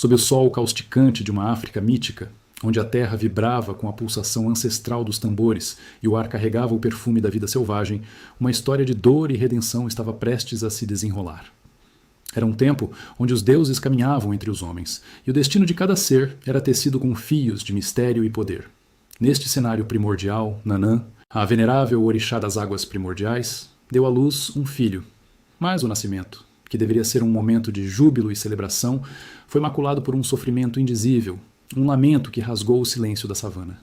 Sob o sol causticante de uma África mítica, onde a terra vibrava com a pulsação ancestral dos tambores e o ar carregava o perfume da vida selvagem, uma história de dor e redenção estava prestes a se desenrolar. Era um tempo onde os deuses caminhavam entre os homens, e o destino de cada ser era tecido com fios de mistério e poder. Neste cenário primordial, Nanã, a venerável orixá das águas primordiais, deu à luz um filho. Mas o nascimento, que deveria ser um momento de júbilo e celebração, foi maculado por um sofrimento indizível, um lamento que rasgou o silêncio da savana.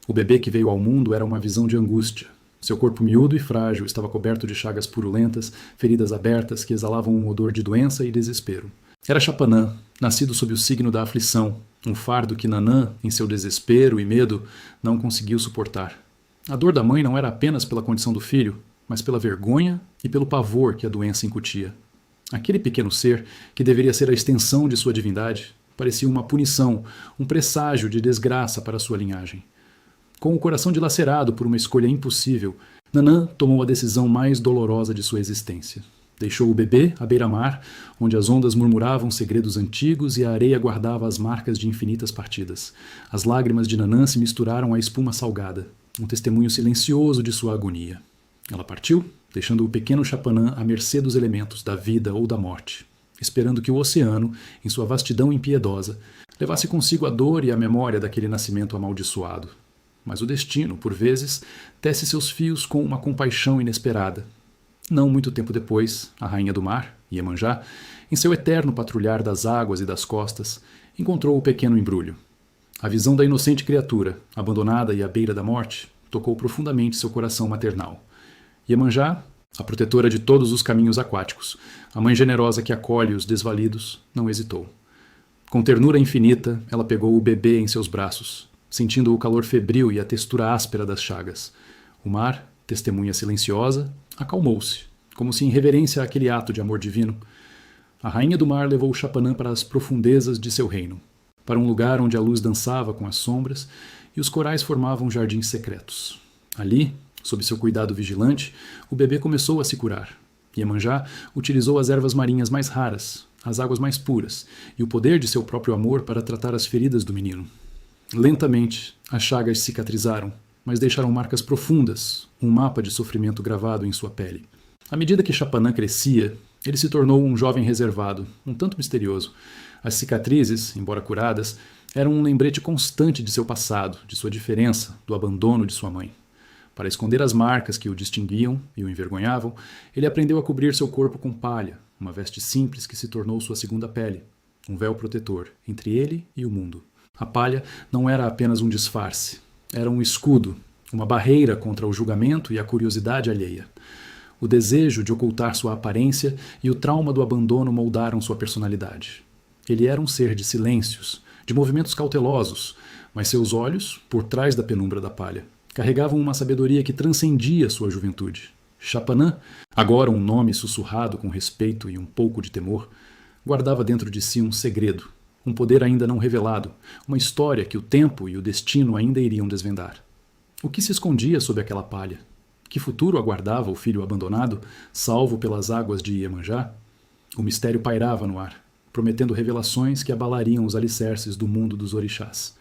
O bebê que veio ao mundo era uma visão de angústia. Seu corpo miúdo e frágil estava coberto de chagas purulentas, feridas abertas que exalavam um odor de doença e desespero. Era Chapanã, nascido sob o signo da aflição, um fardo que Nanã, em seu desespero e medo, não conseguiu suportar. A dor da mãe não era apenas pela condição do filho, mas pela vergonha e pelo pavor que a doença incutia. Aquele pequeno ser, que deveria ser a extensão de sua divindade, parecia uma punição, um presságio de desgraça para sua linhagem. Com o coração dilacerado por uma escolha impossível, Nanã tomou a decisão mais dolorosa de sua existência. Deixou o bebê à beira-mar, onde as ondas murmuravam segredos antigos e a areia guardava as marcas de infinitas partidas. As lágrimas de Nanã se misturaram à espuma salgada, um testemunho silencioso de sua agonia. Ela partiu, deixando o pequeno Chapanã à mercê dos elementos, da vida ou da morte, esperando que o oceano, em sua vastidão impiedosa, levasse consigo a dor e a memória daquele nascimento amaldiçoado. Mas o destino, por vezes, tece seus fios com uma compaixão inesperada. Não muito tempo depois, a rainha do mar, Iemanjá, em seu eterno patrulhar das águas e das costas, encontrou o pequeno embrulho. A visão da inocente criatura, abandonada e à beira da morte, tocou profundamente seu coração maternal. Iemanjá, a protetora de todos os caminhos aquáticos, a mãe generosa que acolhe os desvalidos, não hesitou. Com ternura infinita, ela pegou o bebê em seus braços, sentindo o calor febril e a textura áspera das chagas. O mar, testemunha silenciosa, acalmou-se, como se em reverência àquele ato de amor divino. A rainha do mar levou Chapanã para as profundezas de seu reino, para um lugar onde a luz dançava com as sombras e os corais formavam jardins secretos. Ali, sob seu cuidado vigilante, o bebê começou a se curar. Iemanjá utilizou as ervas marinhas mais raras, as águas mais puras e o poder de seu próprio amor para tratar as feridas do menino. Lentamente, as chagas cicatrizaram, mas deixaram marcas profundas, um mapa de sofrimento gravado em sua pele. À medida que Chapanã crescia, ele se tornou um jovem reservado, um tanto misterioso. As cicatrizes, embora curadas, eram um lembrete constante de seu passado, de sua diferença, do abandono de sua mãe. Para esconder as marcas que o distinguiam e o envergonhavam, ele aprendeu a cobrir seu corpo com palha, uma veste simples que se tornou sua segunda pele, um véu protetor entre ele e o mundo. A palha não era apenas um disfarce, era um escudo, uma barreira contra o julgamento e a curiosidade alheia. O desejo de ocultar sua aparência e o trauma do abandono moldaram sua personalidade. Ele era um ser de silêncios, de movimentos cautelosos, mas seus olhos, por trás da penumbra da palha, carregavam uma sabedoria que transcendia sua juventude. Chapanã, agora um nome sussurrado com respeito e um pouco de temor, guardava dentro de si um segredo, um poder ainda não revelado, uma história que o tempo e o destino ainda iriam desvendar. O que se escondia sob aquela palha? Que futuro aguardava o filho abandonado, salvo pelas águas de Iemanjá? O mistério pairava no ar, prometendo revelações que abalariam os alicerces do mundo dos orixás.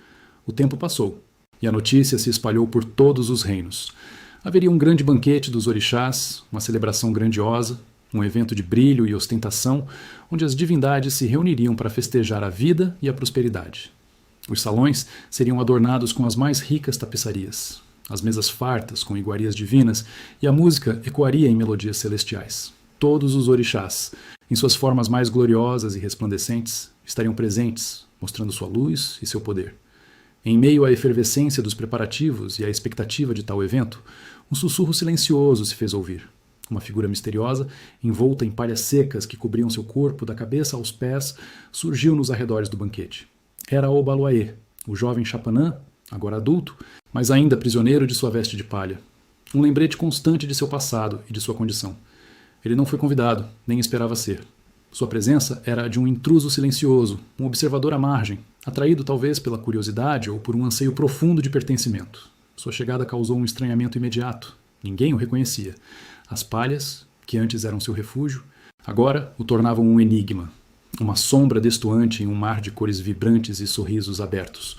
O tempo passou, e a notícia se espalhou por todos os reinos. Haveria um grande banquete dos orixás, uma celebração grandiosa, um evento de brilho e ostentação, onde as divindades se reuniriam para festejar a vida e a prosperidade. Os salões seriam adornados com as mais ricas tapeçarias, as mesas fartas com iguarias divinas e a música ecoaria em melodias celestiais. Todos os orixás, em suas formas mais gloriosas e resplandecentes, estariam presentes, mostrando sua luz e seu poder. Em meio à efervescência dos preparativos e à expectativa de tal evento, um sussurro silencioso se fez ouvir. Uma figura misteriosa, envolta em palhas secas que cobriam seu corpo da cabeça aos pés, surgiu nos arredores do banquete. Era Obaloaê, o jovem Chapanã, agora adulto, mas ainda prisioneiro de sua veste de palha. Um lembrete constante de seu passado e de sua condição. Ele não foi convidado, nem esperava ser. Sua presença era a de um intruso silencioso, um observador à margem, atraído talvez pela curiosidade ou por um anseio profundo de pertencimento. Sua chegada causou um estranhamento imediato. Ninguém o reconhecia. As palhas, que antes eram seu refúgio, agora o tornavam um enigma. uma sombra destoante em um mar de cores vibrantes e sorrisos abertos.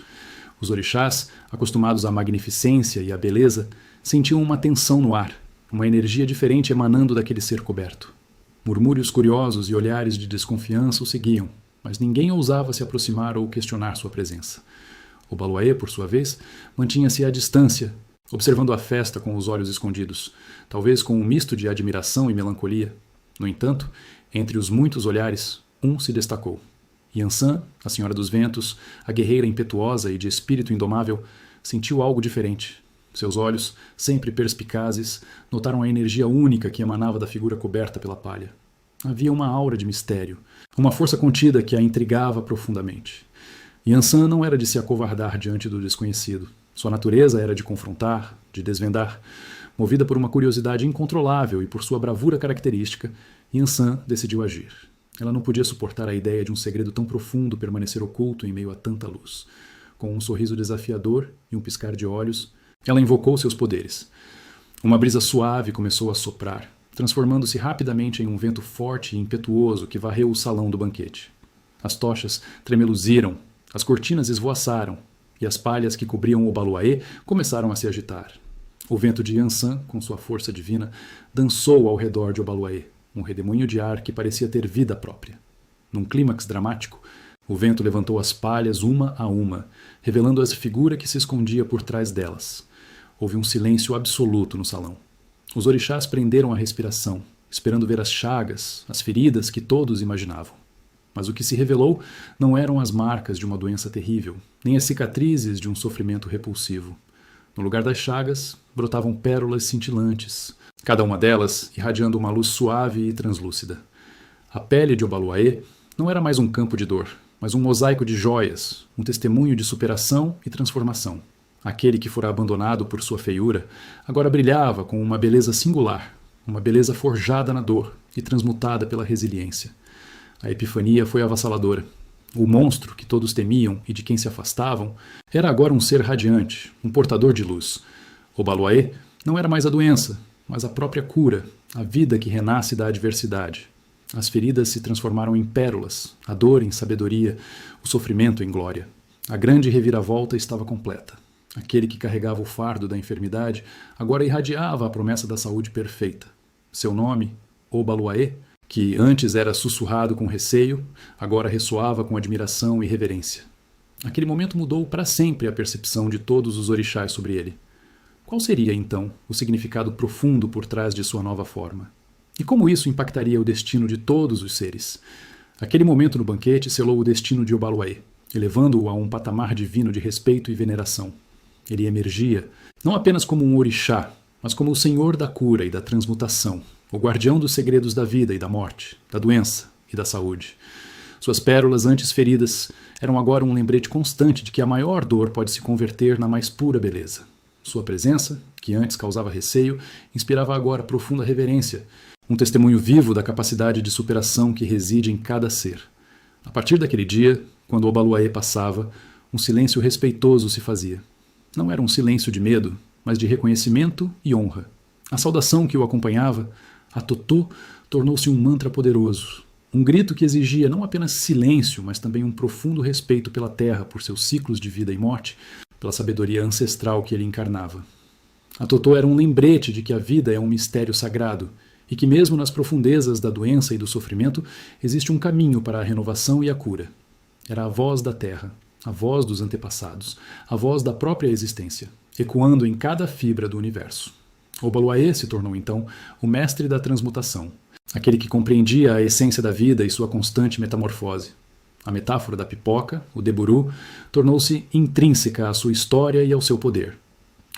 Os orixás, acostumados à magnificência e à beleza, sentiam uma tensão no ar, uma energia diferente emanando daquele ser coberto. Murmúrios curiosos e olhares de desconfiança o seguiam, mas ninguém ousava se aproximar ou questionar sua presença. Obaloaê, por sua vez, mantinha-se à distância, observando a festa com os olhos escondidos, talvez com um misto de admiração e melancolia. No entanto, entre os muitos olhares, um se destacou. Yansan, a Senhora dos Ventos, a guerreira impetuosa e de espírito indomável, sentiu algo diferente. Seus olhos, sempre perspicazes, notaram a energia única que emanava da figura coberta pela palha. Havia uma aura de mistério, uma força contida que a intrigava profundamente. Yansan não era de se acovardar diante do desconhecido. Sua natureza era de confrontar, de desvendar. Movida por uma curiosidade incontrolável e por sua bravura característica, Yansan decidiu agir. Ela não podia suportar a ideia de um segredo tão profundo permanecer oculto em meio a tanta luz. Com um sorriso desafiador e um piscar de olhos, ela invocou seus poderes. Uma brisa suave começou a soprar, transformando-se rapidamente em um vento forte e impetuoso que varreu o salão do banquete. As tochas tremeluziram, as cortinas esvoaçaram, e as palhas que cobriam Obaloaê começaram a se agitar. O vento de Yansan, com sua força divina, dançou ao redor de Obaloaê, um redemoinho de ar que parecia ter vida própria. Num clímax dramático, o vento levantou as palhas uma a uma, revelando a figura que se escondia por trás delas. Houve um silêncio absoluto no salão. Os orixás prenderam a respiração, esperando ver as chagas, as feridas que todos imaginavam. Mas o que se revelou não eram as marcas de uma doença terrível, nem as cicatrizes de um sofrimento repulsivo. No lugar das chagas, brotavam pérolas cintilantes, cada uma delas irradiando uma luz suave e translúcida. A pele de Obaloaê não era mais um campo de dor, mas um mosaico de joias, um testemunho de superação e transformação. Aquele que fora abandonado por sua feiura agora brilhava com uma beleza singular, uma beleza forjada na dor e transmutada pela resiliência. A epifania foi avassaladora. O monstro que todos temiam e de quem se afastavam era agora um ser radiante, um portador de luz. Obaloaê não era mais a doença, mas a própria cura, a vida que renasce da adversidade. As feridas se transformaram em pérolas, a dor em sabedoria, o sofrimento em glória. A grande reviravolta estava completa. Aquele que carregava o fardo da enfermidade agora irradiava a promessa da saúde perfeita. Seu nome, Obaloaê, que antes era sussurrado com receio, agora ressoava com admiração e reverência. Aquele momento mudou para sempre a percepção de todos os orixás sobre ele. Qual seria, então, o significado profundo por trás de sua nova forma? E como isso impactaria o destino de todos os seres? Aquele momento no banquete selou o destino de Obaloaê, elevando-o a um patamar divino de respeito e veneração. Ele emergia, não apenas como um orixá, mas como o senhor da cura e da transmutação, o guardião dos segredos da vida e da morte, da doença e da saúde. Suas pérolas antes feridas eram agora um lembrete constante de que a maior dor pode se converter na mais pura beleza. Sua presença, que antes causava receio, inspirava agora profunda reverência, um testemunho vivo da capacidade de superação que reside em cada ser. A partir daquele dia, quando Obaloaê passava, um silêncio respeitoso se fazia. Não era um silêncio de medo, mas de reconhecimento e honra. A saudação que o acompanhava, a Totô, tornou-se um mantra poderoso, um grito que exigia não apenas silêncio, mas também um profundo respeito pela terra, por seus ciclos de vida e morte, pela sabedoria ancestral que ele encarnava. A Totô era um lembrete de que a vida é um mistério sagrado e que mesmo nas profundezas da doença e do sofrimento existe um caminho para a renovação e a cura. Era a voz da terra, a voz dos antepassados, a voz da própria existência, ecoando em cada fibra do universo. Obaloaê se tornou então o mestre da transmutação, aquele que compreendia a essência da vida e sua constante metamorfose. A metáfora da pipoca, o deburu, tornou-se intrínseca à sua história e ao seu poder.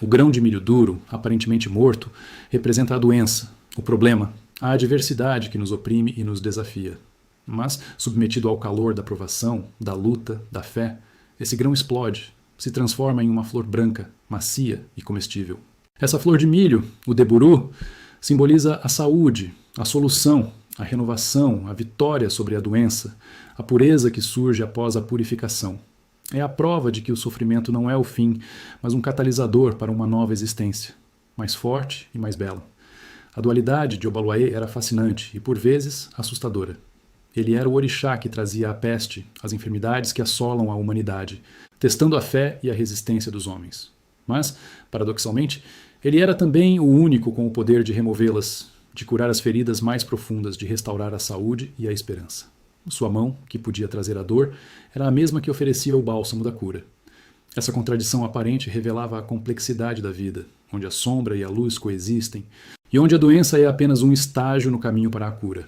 O grão de milho duro, aparentemente morto, representa a doença, o problema, a adversidade que nos oprime e nos desafia. Mas, submetido ao calor da provação, da luta, da fé, esse grão explode, se transforma em uma flor branca, macia e comestível. Essa flor de milho, o deburu, simboliza a saúde, a solução, a renovação, a vitória sobre a doença, a pureza que surge após a purificação. É a prova de que o sofrimento não é o fim, mas um catalisador para uma nova existência, mais forte e mais bela. A dualidade de Obaloaê era fascinante e, por vezes, assustadora. Ele era o orixá que trazia a peste, as enfermidades que assolam a humanidade, testando a fé e a resistência dos homens. Mas, paradoxalmente, ele era também o único com o poder de removê-las, de curar as feridas mais profundas, de restaurar a saúde e a esperança. Sua mão, que podia trazer a dor, era a mesma que oferecia o bálsamo da cura. Essa contradição aparente revelava a complexidade da vida, onde a sombra e a luz coexistem, e onde a doença é apenas um estágio no caminho para a cura.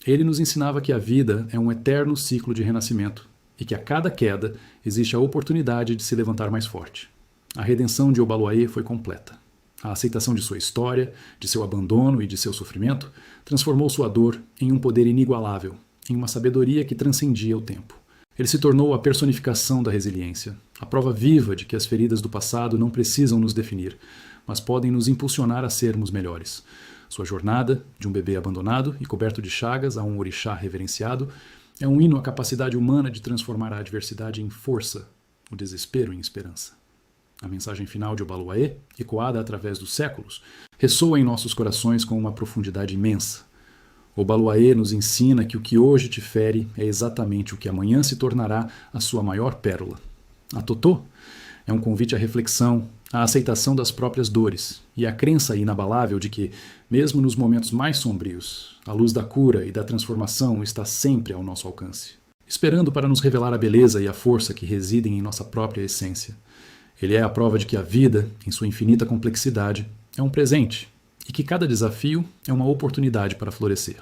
Ele nos ensinava que a vida é um eterno ciclo de renascimento, e que a cada queda existe a oportunidade de se levantar mais forte. A redenção de Obaloaiê foi completa. A aceitação de sua história, de seu abandono e de seu sofrimento transformou sua dor em um poder inigualável, em uma sabedoria que transcendia o tempo. Ele se tornou a personificação da resiliência, a prova viva de que as feridas do passado não precisam nos definir, mas podem nos impulsionar a sermos melhores. Sua jornada, de um bebê abandonado e coberto de chagas a um orixá reverenciado, é um hino à capacidade humana de transformar a adversidade em força, o desespero em esperança. A mensagem final de Obaloaiê, ecoada através dos séculos, ressoa em nossos corações com uma profundidade imensa. Obaloaiê nos ensina que o que hoje te fere é exatamente o que amanhã se tornará a sua maior pérola. A Totô é um convite à reflexão, à aceitação das próprias dores e à crença inabalável de que, mesmo nos momentos mais sombrios, a luz da cura e da transformação está sempre ao nosso alcance, esperando para nos revelar a beleza e a força que residem em nossa própria essência. Ele é a prova de que a vida, em sua infinita complexidade, é um presente e que cada desafio é uma oportunidade para florescer.